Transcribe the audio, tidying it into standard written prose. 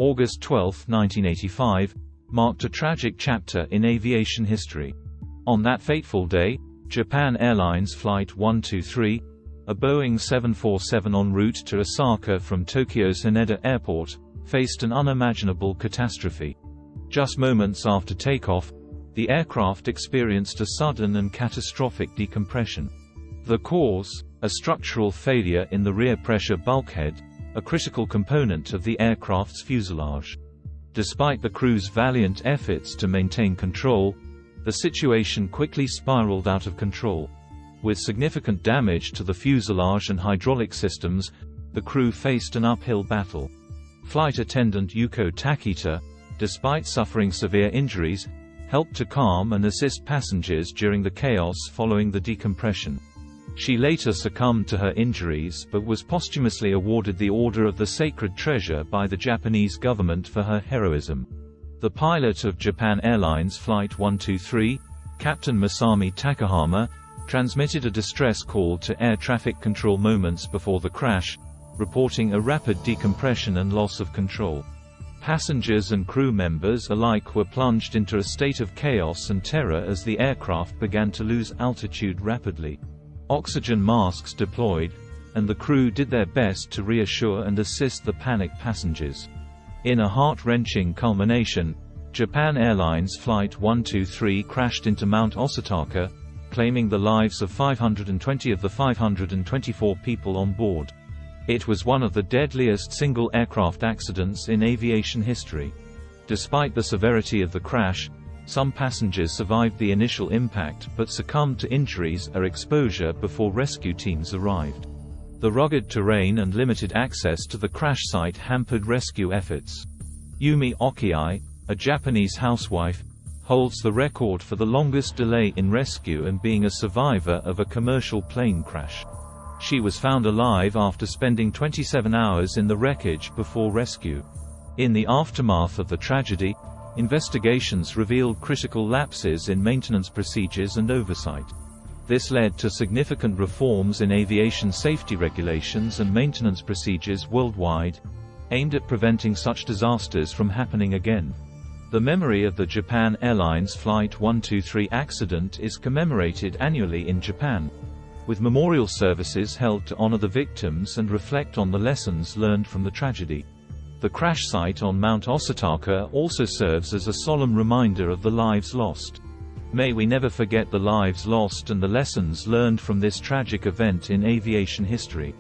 August 12, 1985, marked a tragic chapter in aviation history. On that fateful day, Japan Airlines Flight 123, a Boeing 747 en route to Osaka from Tokyo's Haneda Airport, faced an unimaginable catastrophe. Just moments after takeoff, the aircraft experienced a sudden and catastrophic decompression. The cause, a structural failure in the rear pressure bulkhead, a critical component of the aircraft's fuselage. Despite the crew's valiant efforts to maintain control, the situation quickly spiraled out of control. With significant damage to the fuselage and hydraulic systems, the crew faced an uphill battle. Flight attendant Yuko Takita, despite suffering severe injuries, helped to calm and assist passengers during the chaos following the decompression. She later succumbed to her injuries but was posthumously awarded the Order of the Sacred Treasure by the Japanese government for her heroism. The pilot of Japan Airlines Flight 123, Captain Masami Takahama, transmitted a distress call to air traffic control moments before the crash, reporting a rapid decompression and loss of control. Passengers and crew members alike were plunged into a state of chaos and terror as the aircraft began to lose altitude rapidly. Oxygen masks deployed, and the crew did their best to reassure and assist the panicked passengers. In a heart-wrenching culmination, Japan Airlines Flight 123 crashed into Mount Osataka, claiming the lives of 520 of the 524 people on board. It was one of the deadliest single aircraft accidents in aviation history. Despite the severity of the crash, some passengers survived the initial impact but succumbed to injuries or exposure before rescue teams arrived. The rugged terrain and limited access to the crash site hampered rescue efforts. Yumi Okiai, a Japanese housewife, holds the record for the longest delay in rescue and being a survivor of a commercial plane crash. She was found alive after spending 27 hours in the wreckage before rescue. In the aftermath of the tragedy, investigations revealed critical lapses in maintenance procedures and oversight. This led to significant reforms in aviation safety regulations and maintenance procedures worldwide, aimed at preventing such disasters from happening again. The memory of the Japan Airlines Flight 123 accident is commemorated annually in Japan, with memorial services held to honor the victims and reflect on the lessons learned from the tragedy. The crash site on Mount Osataka also serves as a solemn reminder of the lives lost. May we never forget the lives lost and the lessons learned from this tragic event in aviation history.